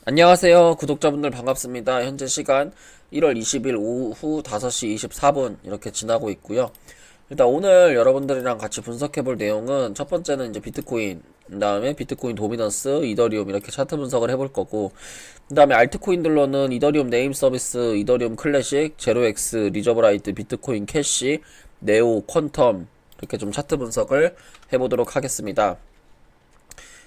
안녕하세요. 구독자분들 반갑습니다. 현재 시간 1월 20일 오후 5시 24분 이렇게 지나고 있고요. 일단 오늘 여러분들이랑 같이 분석해 볼 내용은 첫 번째는 이제 비트코인, 그 다음에 비트코인 도미넌스, 이더리움 이렇게 차트 분석을 해볼 거고, 그 다음에 알트코인들로는 이더리움 네임 서비스, 이더리움 클래식, 제로엑스, 리저브라이트, 비트코인 캐시, 네오, 퀀텀 이렇게 좀 차트 분석을 해보도록 하겠습니다.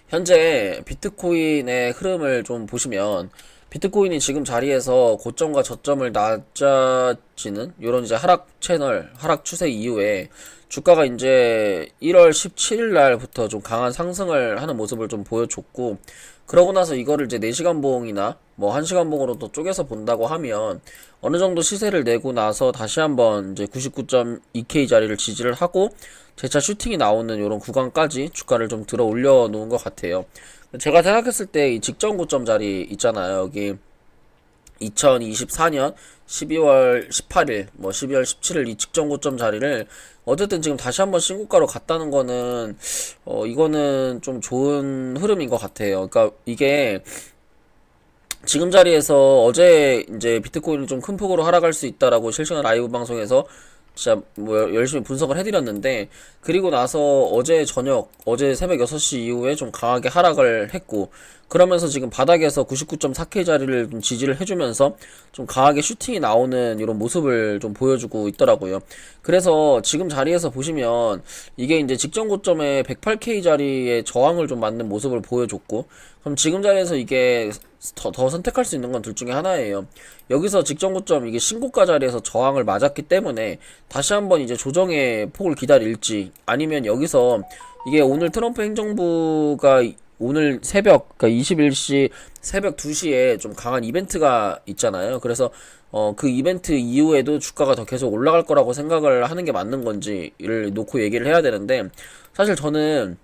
현재 비트코인의 흐름을 좀 보시면 비트코인이 지금 자리에서 고점과 저점을 낮아지는 요런 이제 하락 채널, 하락 추세 이후에 주가가 이제 1월 17일 날부터 좀 강한 상승을 하는 모습을 좀 보여줬고, 그러고 나서 이거를 이제 4시간 봉이나 뭐 1시간 봉으로 또 쪼개서 본다고 하면 어느 정도 시세를 내고 나서 다시 한번 이제 99.2K 자리를 지지를 하고 재차 슈팅이 나오는 이런 구간까지 주가를 좀 들어 올려 놓은 것 같아요. 제가 생각했을 때 이 직전 고점 자리 있잖아요. 여기 2024년 12월 18일, 뭐 12월 17일 이 직전 고점 자리를 어쨌든 지금 다시 한번 신고가로 갔다는 거는 이거는 좀 좋은 흐름인 것 같아요. 그러니까 이게 지금 자리에서 어제 이제 비트코인이 좀 큰 폭으로 하락할 수 있다라고 실시간 라이브 방송에서 진짜 뭐 열심히 분석을 해드렸는데, 그리고 나서 어제 저녁, 어제 새벽 6시 이후에 좀 강하게 하락을 했고, 그러면서 지금 바닥에서 99.4K 자리를 좀 지지를 해주면서 좀 강하게 슈팅이 나오는 이런 모습을 좀 보여주고 있더라고요. 그래서 지금 자리에서 보시면 이게 이제 직전 고점에 108K 자리에 저항을 좀 맞는 모습을 보여줬고, 그럼 지금 자리에서 이게 더 선택할 수 있는 건 둘 중에 하나예요. 여기서 직전 고점 이게 신고가 자리에서 저항을 맞았기 때문에 다시 한번 이제 조정의 폭을 기다릴지, 아니면 여기서 이게 오늘 트럼프 행정부가 오늘 새벽, 그러니까 21시 새벽 2시에 좀 강한 이벤트가 있잖아요. 그래서 그 이벤트 이후에도 주가가 더 계속 올라갈 거라고 생각을 하는 게 맞는 건지를 놓고 얘기를 해야 되는데, 사실 저는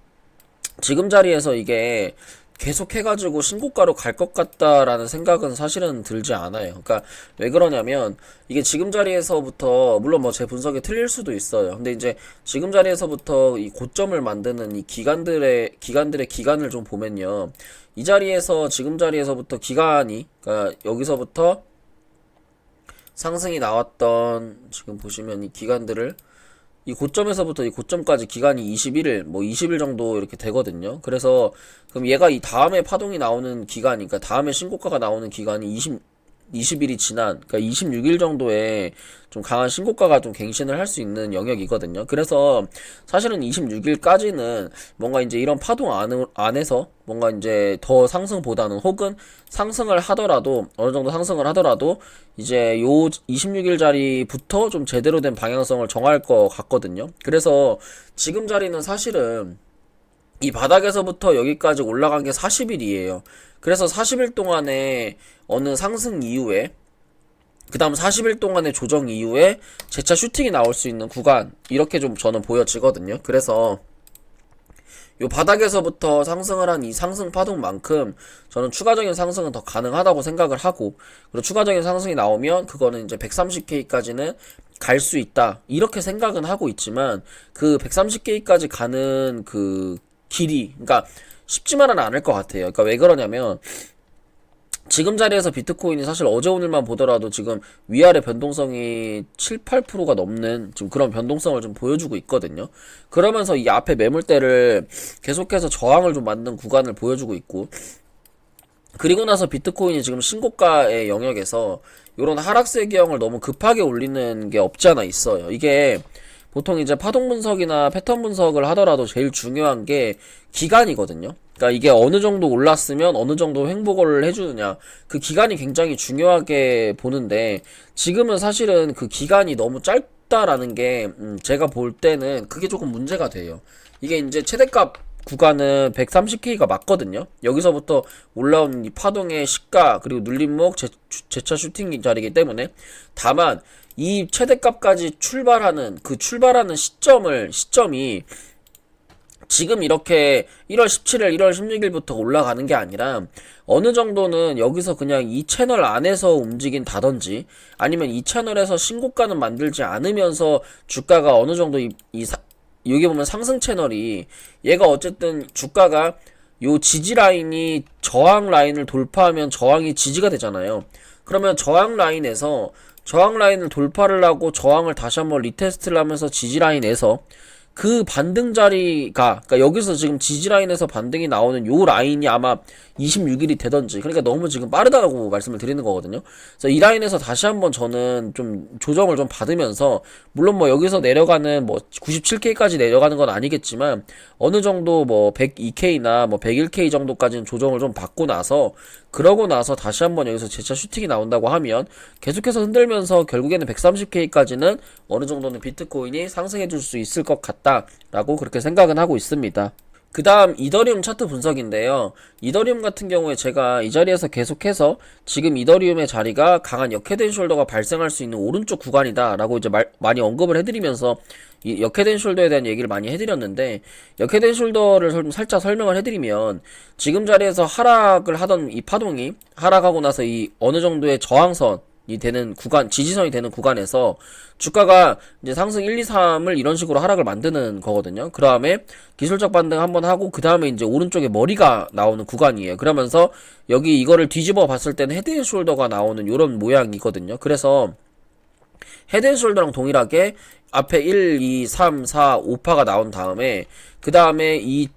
지금 자리에서 이게 계속 해가지고 신고가로 갈 것 같다라는 생각은 사실은 들지 않아요. 그러니까 왜 그러냐면 이게 지금 자리에서부터, 물론 뭐 제 분석이 틀릴 수도 있어요. 근데 이제 지금 자리에서부터 이 고점을 만드는 이 기간들의 기간을 좀 보면요, 이 자리에서 지금 자리에서부터 기간이, 그러니까 여기서부터 상승이 나왔던, 지금 보시면 이 기간들을, 이 고점에서부터 이 고점까지 기간이 21일, 뭐 20일 정도 이렇게 되거든요. 그래서 그럼 얘가 이 다음에 파동이 나오는 기간이, 그러니까 다음에 신고가가 나오는 기간이 20일이 지난, 그러니까 26일 정도에 좀 강한 신고가가 좀 갱신을 할 수 있는 영역이거든요. 그래서 사실은 26일까지는 뭔가 이제 이런 파동 안에서 뭔가 이제 더 상승보다는, 혹은 상승을 하더라도, 어느 정도 상승을 하더라도 이제 요 26일 자리부터 좀 제대로 된 방향성을 정할 것 같거든요. 그래서 지금 자리는 사실은 이 바닥에서부터 여기까지 올라간 게 40일이에요. 그래서 40일 동안에 어느 상승 이후에, 그 다음 40일 동안의 조정 이후에 재차 슈팅이 나올 수 있는 구간, 이렇게 좀 저는 보여지거든요. 그래서 요 바닥에서부터 상승을 한 이 상승 파동만큼 저는 추가적인 상승은 더 가능하다고 생각을 하고, 그리고 추가적인 상승이 나오면 그거는 이제 130K까지는 갈 수 있다, 이렇게 생각은 하고 있지만, 그 130K까지 가는 그 길이, 그러니까 쉽지만은 않을 것 같아요. 그러니까 왜 그러냐면 지금 자리에서 비트코인이 사실 어제 오늘만 보더라도 지금 위아래 변동성이 7, 8%가 넘는 지금 그런 변동성을 좀 보여주고 있거든요. 그러면서 이 앞에 매물대를 계속해서 저항을 좀 만든 구간을 보여주고 있고, 그리고 나서 비트코인이 지금 신고가의 영역에서 이런 하락세 기형을 너무 급하게 올리는 게 없지 않아 있어요. 이게 보통 이제 파동 분석이나 패턴 분석을 하더라도 제일 중요한 게 기간이거든요. 그러니까 이게 어느 정도 올랐으면 어느 정도 횡보를 해주느냐, 그 기간이 굉장히 중요하게 보는데, 지금은 사실은 그 기간이 너무 짧다라는 게 제가 볼 때는 그게 조금 문제가 돼요. 이게 이제 최대값 구간은 130K가 맞거든요. 여기서부터 올라온 이 파동의 시가, 그리고 눌림목, 재차 슈팅 자리이기 때문에, 다만 이 최대값까지 출발하는 시점이 지금 이렇게 1월 17일, 1월 16일부터 올라가는 게 아니라 어느 정도는 여기서 그냥 이 채널 안에서 움직인다든지, 아니면 이 채널에서 신고가는 만들지 않으면서 주가가 어느 정도 여기 보면 상승 채널이, 얘가 어쨌든 주가가 요 지지 라인이 저항 라인을 돌파하면 저항이 지지가 되잖아요. 그러면 저항 라인에서 저항 라인을 돌파를 하고 저항을 다시 한번 리테스트를 하면서 지지 라인에서 그 반등 자리가, 그러니까 여기서 지금 지지 라인에서 반등이 나오는 요 라인이 아마 26일이 되던지, 그러니까 너무 지금 빠르다고 말씀을 드리는 거거든요. 그래서 이 라인에서 다시 한번 저는 좀 조정을 좀 받으면서, 물론 뭐 여기서 내려가는 뭐 97K까지 내려가는 건 아니겠지만 어느 정도 뭐 102K나 뭐 101K 정도까지는 조정을 좀 받고 나서, 그러고 나서 다시 한번 여기서 재차 슈팅이 나온다고 하면 계속해서 흔들면서 결국에는 130K까지는 어느 정도는 비트코인이 상승해 줄 수 있을 것 같다라고 그렇게 생각은 하고 있습니다. 그 다음 이더리움 차트 분석인데요. 이더리움 같은 경우에 제가 이 자리에서 계속해서 지금 이더리움의 자리가 강한 역헤드 앤 숄더가 발생할 수 있는 오른쪽 구간이다 라고 이제 많이 언급을 해드리면서 이 역헤드 앤 숄더에 대한 얘기를 많이 해드렸는데, 역헤드 앤 숄더를 살짝 설명을 해드리면, 지금 자리에서 하락을 하던 이 파동이 하락하고 나서 이 어느 정도의 저항선 이 되는 구간, 지지선이 되는 구간에서 주가가 이제 상승 1, 2, 3을 이런 식으로 하락을 만드는 거거든요. 그 다음에 기술적 반등 한번 하고, 그 다음에 이제 오른쪽에 머리가 나오는 구간이에요. 그러면서 여기 이거를 뒤집어 봤을 때는 헤드 앤 숄더가 나오는 요런 모양이거든요. 그래서 헤드 앤 숄더랑 동일하게 앞에 1, 2, 3, 4, 5파가 나온 다음에, 그 다음에 1,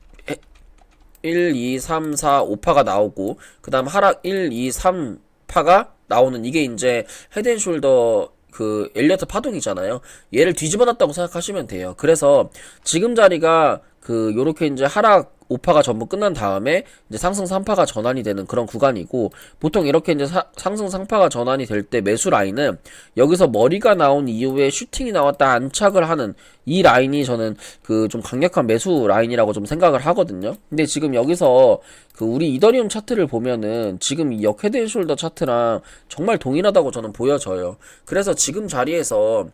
2, 3, 4, 5파가 나오고, 그 다음 하락 1, 2, 3파가 나오는, 이게 이제 헤드 앤 숄더 그 엘리어트 파동이잖아요. 얘를 뒤집어 놨다고 생각하시면 돼요. 그래서 지금 자리가 그 요렇게 이제 하락 5파가 전부 끝난 다음에 이제 상승 3파가 전환이 되는 그런 구간이고, 보통 이렇게 이제 상승 3파가 전환이 될 때 매수 라인은 여기서 머리가 나온 이후에 슈팅이 나왔다 안착을 하는 이 라인이 저는 그 좀 강력한 매수 라인이라고 좀 생각을 하거든요. 근데 지금 여기서 그 우리 이더리움 차트를 보면은 지금 이 역헤드 앤 숄더 차트랑 정말 동일하다고 저는 보여져요. 그래서 지금 자리에서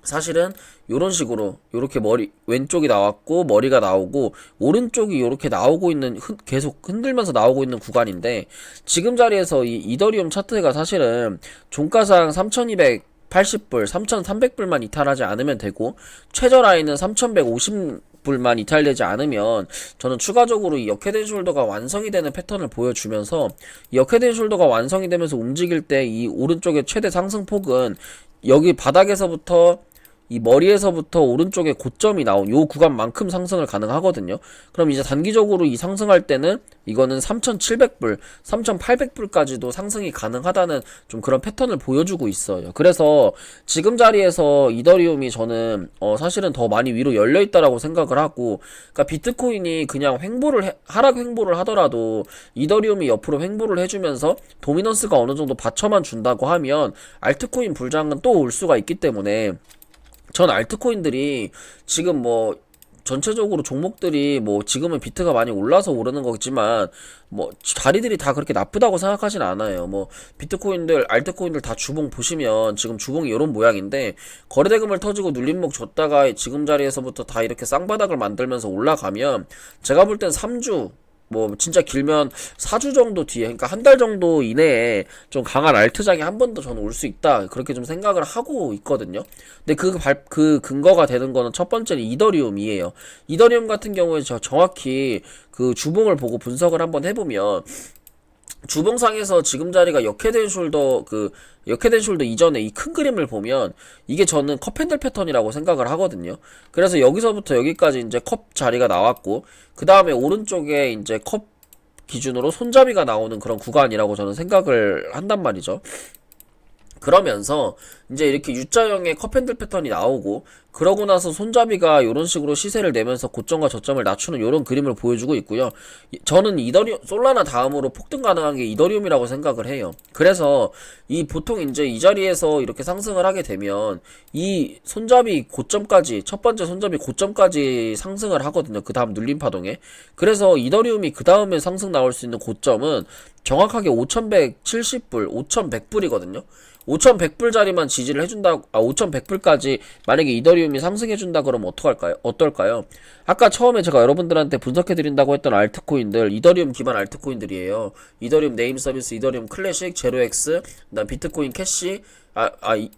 사실은 요런 식으로 요렇게 머리 왼쪽이 나왔고 머리가 나오고 오른쪽이 요렇게 나오고 있는, 계속 흔들면서 나오고 있는 구간인데, 지금 자리에서 이 이더리움 차트가 사실은 종가상 3280불, 3300불만 이탈하지 않으면 되고, 최저 라인은 3150불만 이탈되지 않으면 저는 추가적으로 이 역헤드 앤 숄더가 완성이 되는 패턴을 보여주면서, 이 역헤드 앤 숄더가 완성이 되면서 움직일 때 이 오른쪽의 최대 상승폭은 여기 바닥에서부터 이 머리에서부터 오른쪽에 고점이 나온 요 구간만큼 상승을 가능하거든요. 그럼 이제 단기적으로 이 상승할 때는 이거는 3,700불, 3,800불까지도 상승이 가능하다는 좀 그런 패턴을 보여주고 있어요. 그래서 지금 자리에서 이더리움이 저는 사실은 더 많이 위로 열려있다라고 생각을 하고, 그러니까 비트코인이 그냥 하락 횡보를 하더라도 이더리움이 옆으로 횡보를 해주면서 도미넌스가 어느 정도 받쳐만 준다고 하면 알트코인 불장은 또 올 수가 있기 때문에, 전 알트코인들이 지금 뭐 전체적으로 종목들이 뭐 지금은 비트가 많이 올라서 오르는 거겠지만 뭐 자리들이 다 그렇게 나쁘다고 생각하진 않아요. 뭐 비트코인들, 알트코인들 다 주봉 보시면 지금 주봉이 이런 모양인데, 거래대금을 터지고 눌림목 줬다가 지금 자리에서부터 다 이렇게 쌍바닥을 만들면서 올라가면, 제가 볼 땐 3주, 뭐 진짜 길면 4주 정도 뒤에, 그러니까 한 달 정도 이내에 좀 강한 알트장이 한 번 더 저는 올 수 있다, 그렇게 좀 생각을 하고 있거든요. 근데 그 근거가 되는 거는 첫 번째는 이더리움이에요. 이더리움 같은 경우에 정확히 그 주봉을 보고 분석을 한번 해보면, 주봉상에서 지금 자리가 역헤드 앤 숄더, 그 역헤드 앤 숄더 이전에 이 큰 그림을 보면 이게 저는 컵핸들 패턴이라고 생각을 하거든요. 그래서 여기서부터 여기까지 이제 컵 자리가 나왔고, 그 다음에 오른쪽에 이제 컵 기준으로 손잡이가 나오는 그런 구간이라고 저는 생각을 한단 말이죠. 그러면서 이제 이렇게 U자형의 컵핸들 패턴이 나오고, 그러고 나서 손잡이가 이런 식으로 시세를 내면서 고점과 저점을 낮추는 이런 그림을 보여주고 있고요. 저는 솔라나 다음으로 폭등 가능한 게 이더리움이라고 생각을 해요. 그래서 이 보통 이제 이 자리에서 이렇게 상승을 하게 되면 이 손잡이 고점까지, 첫 번째 손잡이 고점까지 상승을 하거든요. 그 다음 눌림 파동에. 그래서 이더리움이 그 다음에 상승 나올 수 있는 고점은 정확하게 5170불, 5100불이거든요. 5100불 자리만 지지를 해준다, 5100불까지 만약에 이더리움이 상승해준다 그러면 어떨까요? 아까 처음에 제가 여러분들한테 분석해드린다고 했던 알트코인들, 이더리움 기반 알트코인들이에요. 이더리움 네임 서비스, 이더리움 클래식, 제로엑스, 그다음 비트코인 캐시,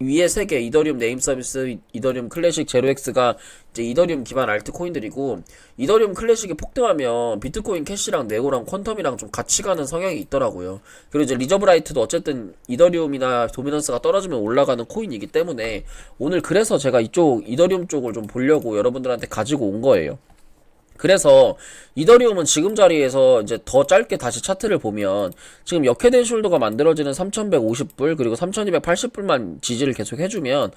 위에 세 개, 이더리움 네임 서비스, 이더리움 클래식, 제로엑스가 이제 이더리움 기반 알트코인들이고, 이더리움 클래식이 폭등하면 비트코인 캐시랑 네고랑 퀀텀이랑 좀 같이 가는 성향이 있더라고요. 그리고 이제 리저브라이트도 어쨌든 이더리움이나 도미넌스가 떨어지면 올라가는 코인이기 때문에 오늘 그래서 제가 이쪽 이더리움 쪽을 좀 보려고 여러분들한테 가지고 온 거예요. 그래서 이더리움은 지금 자리에서 이제 더 짧게 다시 차트를 보면 지금 역회된 숄더가 만들어지는 3150불 그리고 3280불만 지지를 계속 해주면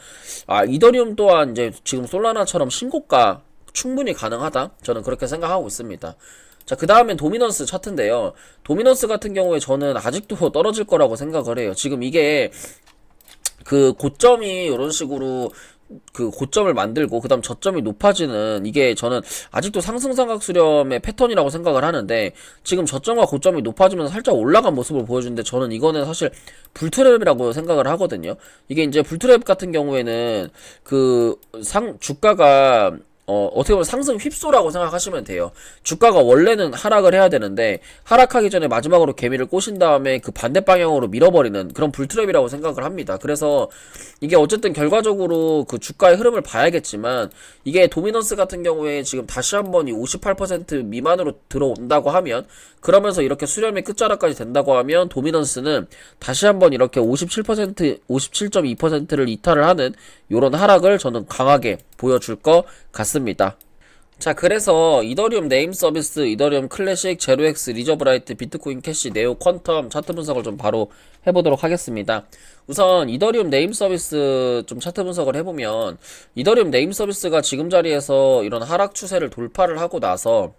이더리움 또한 이제 지금 솔라나처럼 신고가 충분히 가능하다, 저는 그렇게 생각하고 있습니다. 자, 그 다음엔 도미넌스 차트인데요. 도미넌스 같은 경우에 저는 아직도 떨어질 거라고 생각을 해요. 지금 이게 그 고점이 이런 식으로 그 고점을 만들고 그 다음 저점이 높아지는, 이게 저는 아직도 상승삼각 수렴의 패턴이라고 생각을 하는데, 지금 저점과 고점이 높아지면서 살짝 올라간 모습을 보여주는데, 저는 이거는 사실 불트랩이라고 생각을 하거든요. 이게 이제 불트랩 같은 경우에는 그 주가가 어떻게 보면 상승 휩소라고 생각하시면 돼요. 주가가 원래는 하락을 해야 되는데 하락하기 전에 마지막으로 개미를 꼬신 다음에 그 반대 방향으로 밀어버리는 그런 불트랩이라고 생각을 합니다. 그래서 이게 어쨌든 결과적으로 그 주가의 흐름을 봐야겠지만, 이게 도미넌스 같은 경우에 지금 다시 한번 이 58% 미만으로 들어온다고 하면, 그러면서 이렇게 수렴의 끝자락까지 된다고 하면 도미넌스는 다시 한번 이렇게 57%, 57.2%를 이탈을 하는 요런 하락을 저는 강하게 보여줄 것 같습니다. 자, 그래서 이더리움 네임 서비스, 이더리움 클래식, 제로엑스, 리저브라이트, 비트코인 캐시, 네오, 퀀텀 차트 분석을 좀 바로 해보도록 하겠습니다. 우선 이더리움 네임 서비스 좀 차트 분석을 해보면, 이더리움 네임 서비스가 지금 자리에서 이런 하락 추세를 돌파를 하고 나서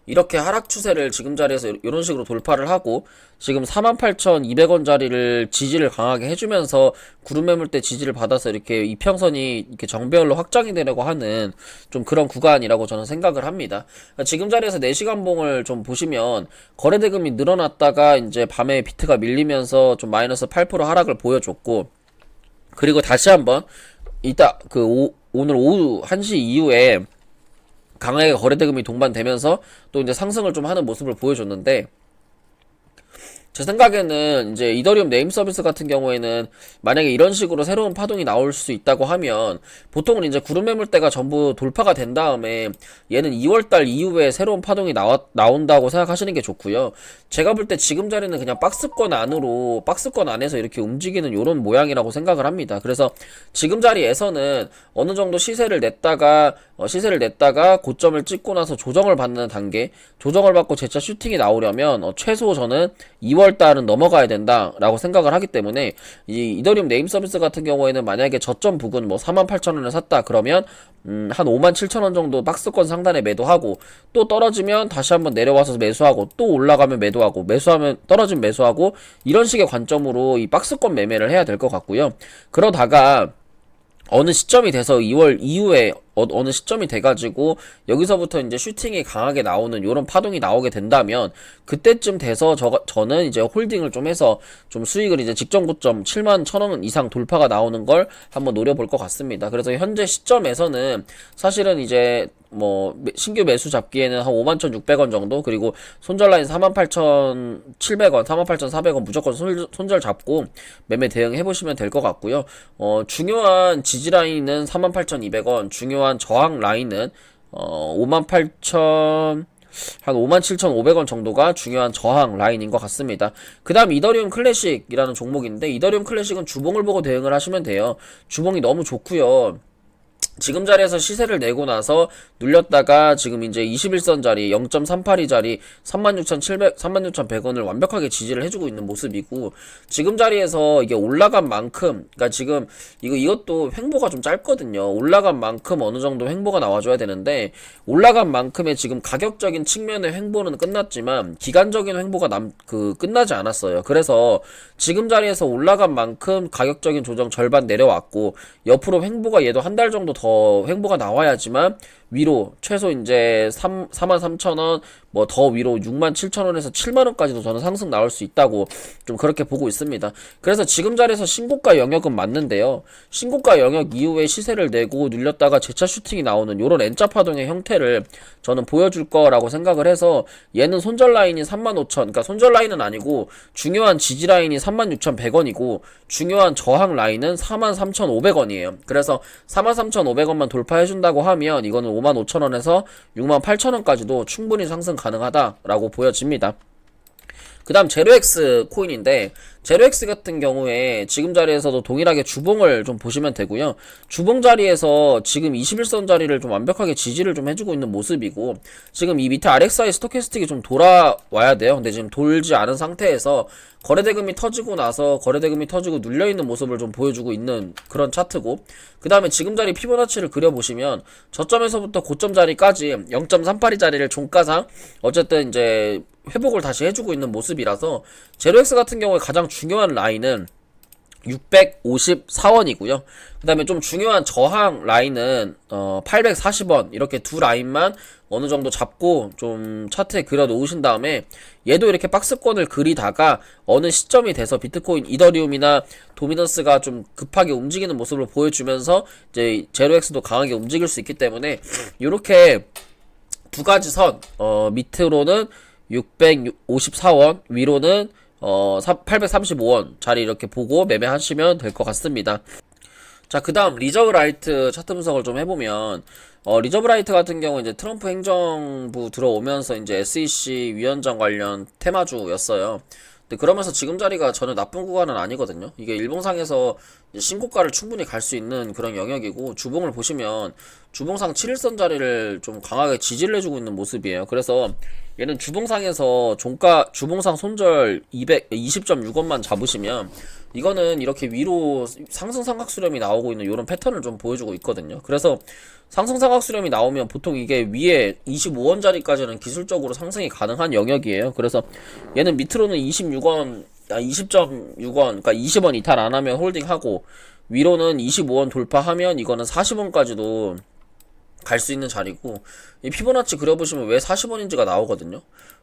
이렇게 하락 추세를 지금 자리에서 이런 식으로 돌파를 하고 지금 48,200원짜리를 지지를 강하게 해주면서 구름 매물대 지지를 받아서 이렇게 이평선이 이렇게 정배열로 확장이 되려고 하는 좀 그런 구간이라고 저는 생각을 합니다. 지금 자리에서 4시간 봉을 좀 보시면 거래대금이 늘어났다가 이제 밤에 비트가 밀리면서 좀 마이너스 8% 하락을 보여줬고, 그리고 다시 한번 이따 오늘 오후 1시 이후에 강하게 거래대금이 동반되면서 또 이제 상승을 좀 하는 모습을 보여줬는데, 제 생각에는 이제 이더리움 네임 서비스 같은 경우에는 만약에 이런 식으로 새로운 파동이 나올 수 있다고 하면 보통은 이제 구름 매물대가 전부 돌파가 된 다음에 얘는 2월달 이후에 새로운 파동이 나온다고 생각하시는 게 좋고요. 제가 볼 때 지금 자리는 그냥 박스권 안에서 이렇게 움직이는 요런 모양이라고 생각을 합니다. 그래서 지금 자리에서는 어느 정도 시세를 냈다가 고점을 찍고 나서 조정을 받는 단계, 조정을 받고 재차 슈팅이 나오려면 최소 저는 2월달은 넘어가야 된다라고 생각을 하기 때문에, 이 이더리움 네임 서비스 같은 경우에는 만약에 저점 부근 48,000원을 샀다 그러면 한 57,000원 정도 박스권 상단에 매도하고, 또 떨어지면 다시 한번 내려와서 매수하고, 또 올라가면 매도하고, 매수하면 떨어지면 매수하고, 이런 식의 관점으로 이 박스권 매매를 해야 될 것 같고요. 그러다가 어느 시점이 돼서 2월 이후에 어느 시점이 돼가지고 여기서부터 이제 슈팅이 강하게 나오는 요런 파동이 나오게 된다면, 그때쯤 돼서 저는 이제 홀딩을 좀 해서 좀 수익을 이제 직전 고점 71,000원 이상 돌파가 나오는 걸 한번 노려볼 것 같습니다. 그래서 현재 시점에서는 사실은 이제 신규 매수 잡기에는 한 51,600원 정도, 그리고 손절 라인 48,700원, 48,400원 무조건 손절 잡고 매매 대응해보시면 될 것 같고요. 중요한 지지 라인은 48,200원, 중요한 저항 라인은 57,500원 정도가 중요한 저항 라인인 것 같습니다. 그 다음 이더리움 클래식이라는 종목인데, 이더리움 클래식은 주봉을 보고 대응을 하시면 돼요. 주봉이 너무 좋고요. 지금 자리에서 시세를 내고 나서 눌렸다가 지금 이제 21선 자리 0.382 자리 36,100원을 완벽하게 지지를 해주고 있는 모습이고, 지금 자리에서 이게 올라간 만큼, 그러니까 지금 이것도 횡보가 좀 짧거든요. 올라간 만큼 어느 정도 횡보가 나와줘야 되는데, 올라간 만큼의 지금 가격적인 측면의 횡보는 끝났지만 기간적인 횡보가 끝나지 않았어요. 그래서 지금 자리에서 올라간 만큼 가격적인 조정 절반 내려왔고, 옆으로 횡보가 얘도 한 달 정도 더 횡보가 나와야지만 위로 최소 이제 43,000원 뭐 더 위로 67,000원에서 7만원까지도 저는 상승 나올 수 있다고 좀 그렇게 보고 있습니다. 그래서 지금 자리에서 신고가 영역은 맞는데요. 신고가 영역 이후에 시세를 내고 눌렸다가 재차 슈팅이 나오는 요런 N자 파동의 형태를 저는 보여줄 거라고 생각을 해서 얘는 손절 라인이 35,000, 그러니까 손절 라인은 아니고 중요한 지지 라인이 36,100원이고 중요한 저항 라인은 43,500원이에요. 그래서 43,500원만 돌파해준다고 하면 이거는 55,000원에서 68,000원까지도 충분히 상승 가능하다라고 보여집니다. 그 다음 제로엑스 코인인데 제로엑스 같은 경우에 지금 자리에서도 동일하게 주봉을 좀 보시면 되고요. 주봉 자리에서 지금 21선 자리를 좀 완벽하게 지지를 좀 해주고 있는 모습이고 지금 이 밑에 RXI 스토캐스틱이 좀 돌아와야 돼요. 근데 지금 돌지 않은 상태에서 거래대금이 터지고 나서 거래대금이 터지고 눌려있는 모습을 좀 보여주고 있는 그런 차트고 그 다음에 지금 자리 피보나치를 그려보시면 저점에서부터 고점 자리까지 0.38이 자리를 종가상 어쨌든 이제 회복을 다시 해주고 있는 모습이라서 제로엑스 같은 경우에 가장 중요한 라인은 654원이고요. 그 다음에 좀 중요한 저항 라인은 840원 이렇게 두 라인만 어느 정도 잡고 좀 차트에 그려 놓으신 다음에 얘도 이렇게 박스권을 그리다가 어느 시점이 돼서 비트코인, 이더리움이나 도미넌스가 좀 급하게 움직이는 모습을 보여주면서 이제 제로엑스도 강하게 움직일 수 있기 때문에 이렇게 두 가지 선 밑으로는 654원 위로는 835원 자리 이렇게 보고 매매하시면 될 것 같습니다. 자, 그 다음 리저브라이트 차트 분석을 좀 해보면 리저브라이트 같은 경우 이제 트럼프 행정부 들어오면서 이제 SEC 위원장 관련 테마주였어요. 근데 그러면서 지금 자리가 전혀 나쁜 구간은 아니거든요. 이게 일봉상에서 신고가를 충분히 갈 수 있는 그런 영역이고 주봉을 보시면 주봉상 7일선 자리를 좀 강하게 지지를 해주고 있는 모습이에요. 그래서 얘는 주봉상에서 주봉상 손절 20.6원만 잡으시면 이거는 이렇게 위로 상승 삼각 수렴이 나오고 있는 이런 패턴을 좀 보여주고 있거든요. 그래서 상승 삼각 수렴이 나오면 보통 이게 위에 25원 자리까지는 기술적으로 상승이 가능한 영역이에요. 그래서 얘는 밑으로는 20.6원, 그러니까 20원 이탈 안 하면 홀딩하고 위로는 25원 돌파하면 이거는 40원까지도 갈 수 있는 자리고 이 피보나치 그려보시면 왜 40원인지가 나오거든요.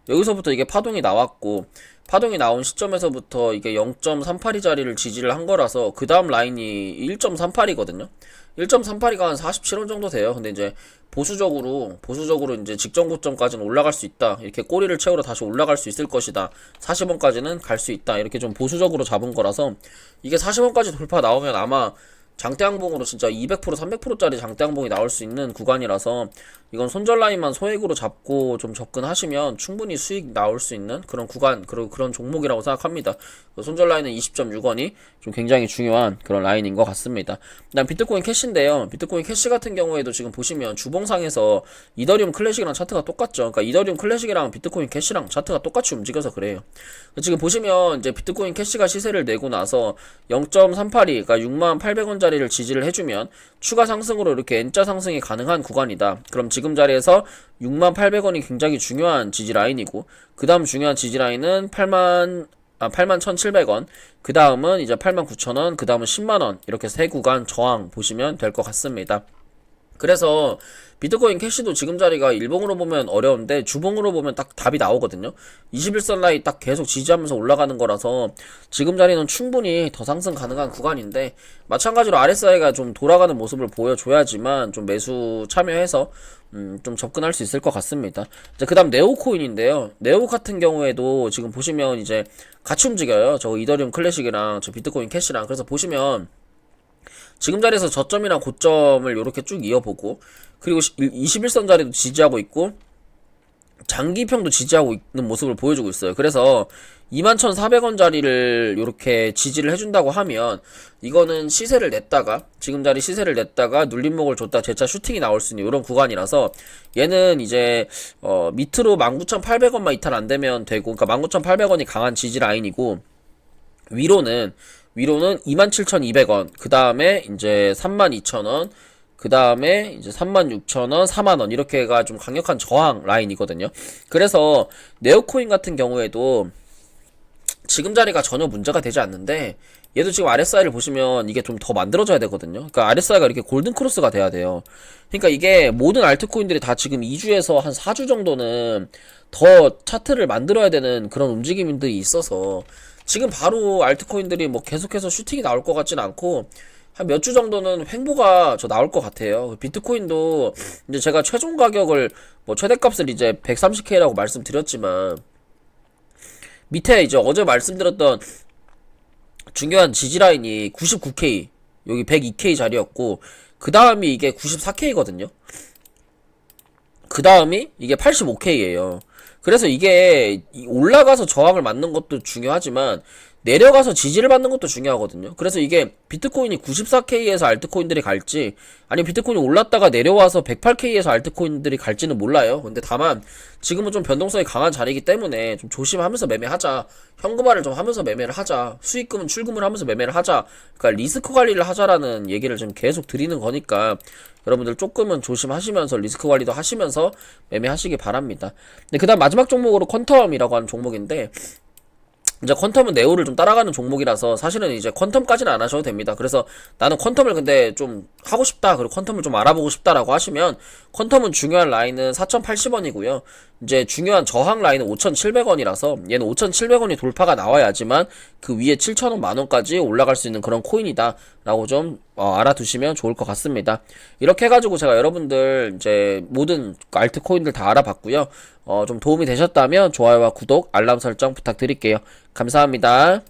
여기서부터 이게 파동이 나왔고 파동이 나온 시점에서부터 이게 0.38이 자리를 지지를 한 거라서 그 다음 라인이 1.38이거든요. 1.38이가 한 47원 정도 돼요. 근데 이제 보수적으로 이제 직전 고점까지는 올라갈 수 있다. 이렇게 꼬리를 채우러 다시 올라갈 수 있을 것이다. 40원까지는 갈 수 있다. 이렇게 좀 보수적으로 잡은 거라서 이게 40원까지 돌파 나오면 아마 장대항봉으로 진짜 200% 300%짜리 장대항봉이 나올 수 있는 구간이라서 이건 손절 라인만 소액으로 잡고 좀 접근하시면 충분히 수익 나올 수 있는 그런 구간, 그런 종목이라고 생각합니다. 손절 라인은 20.6원이 좀 굉장히 중요한 그런 라인인 것 같습니다. 그다음 비트코인 캐시인데요. 비트코인 캐시 같은 경우에도 지금 보시면 주봉상에서 이더리움 클래식이랑 차트가 똑같죠. 그러니까 이더리움 클래식이랑 비트코인 캐시랑 차트가 똑같이 움직여서 그래요. 지금 보시면 이제 비트코인 캐시가 시세를 내고 나서 0.382, 그러니까 68,000원 자리를 지지를 해주면 추가 상승으로 이렇게 N자 상승이 가능한 구간이다. 그럼 지금 자리에서 68,000원이 굉장히 중요한 지지 라인이고 그 다음 중요한 지지 라인은 81,700원, 그 다음은 이제 89,000원, 그 다음은 10만원 이렇게 세 구간 저항 보시면 될 것 같습니다. 그래서 비트코인 캐시도 지금 자리가 일봉으로 보면 어려운데 주봉으로 보면 딱 답이 나오거든요. 21선 라인 딱 계속 지지하면서 올라가는 거라서 지금 자리는 충분히 더 상승 가능한 구간인데 마찬가지로 RSI가 좀 돌아가는 모습을 보여줘야지만 좀 매수 참여해서 좀 접근할 수 있을 것 같습니다. 그 다음 네오코인인데요. 네오 같은 경우에도 지금 보시면 이제 같이 움직여요. 저 이더리움 클래식이랑 저 비트코인 캐시랑. 그래서 보시면 지금 자리에서 저점이랑 고점을 이렇게 쭉 이어보고 그리고 21선 자리도 지지하고 있고 장기평도 지지하고 있는 모습을 보여주고 있어요. 그래서 21,400원 자리를 이렇게 지지를 해준다고 하면 이거는 시세를 냈다가 지금 자리 시세를 냈다가 눌림목을 줬다 재차 슈팅이 나올 수 있는 이런 구간이라서 얘는 이제 밑으로 19,800원만 이탈 안 되면 되고 그러니까 19,800원이 강한 지지 라인이고 위로는 27,200원, 그 다음에 이제 32,000원, 그 다음에 이제 36,000원, 4만원, 이렇게가 좀 강력한 저항 라인이거든요. 그래서 네오코인 같은 경우에도 지금 자리가 전혀 문제가 되지 않는데 얘도 지금 RSI를 보시면 이게 좀 더 만들어져야 되거든요. 그러니까 RSI가 이렇게 골든 크로스가 돼야 돼요. 그러니까 이게 모든 알트코인들이 다 지금 2주에서 한 4주 정도는 더 차트를 만들어야 되는 그런 움직임들이 있어서 지금 바로 알트코인들이 뭐 계속해서 슈팅이 나올 것 같진 않고 한 몇 주 정도는 횡보가 저 나올 것 같아요. 비트코인도 이제 제가 최종 가격을 뭐 최대값을 이제 130K라고 말씀드렸지만 밑에 이제 어제 말씀드렸던 중요한 지지라인이 99K 여기 102K 자리였고 그 다음이 이게 94K거든요. 그 다음이 이게 85K예요. 그래서 이게 올라가서 저항을 맞는 것도 중요하지만 내려가서 지지를 받는 것도 중요하거든요. 그래서 이게 비트코인이 94K에서 알트코인들이 갈지 아니면 비트코인이 올랐다가 내려와서 108K에서 알트코인들이 갈지는 몰라요. 근데 다만 지금은 좀 변동성이 강한 자리이기 때문에 좀 조심하면서 매매하자. 현금화를 좀 하면서 매매를 하자. 수익금은 출금을 하면서 매매를 하자. 그러니까 리스크 관리를 하자라는 얘기를 좀 계속 드리는 거니까 여러분들 조금은 조심하시면서 리스크 관리도 하시면서 매매하시기 바랍니다. 근데 그 다음 마지막 종목으로 퀀텀이라고 하는 종목인데 이제 퀀텀은 네오를 좀 따라가는 종목이라서 사실은 이제 퀀텀까지는 안 하셔도 됩니다. 그래서 나는 퀀텀을 근데 좀 하고 싶다. 그리고 퀀텀을 좀 알아보고 싶다라고 하시면 퀀텀은 중요한 라인은 4,080원이고요. 이제 중요한 저항 라인은 5,700원이라서 얘는 5,700원이 돌파가 나와야지만 그 위에 7,000원 만원까지 올라갈 수 있는 그런 코인이다 라고 좀 알아두시면 좋을 것 같습니다. 이렇게 해가지고 제가 여러분들 이제 모든 알트 코인들 다 알아봤고요. 좀 도움이 되셨다면 좋아요와 구독, 알람 설정 부탁드릴게요. 감사합니다.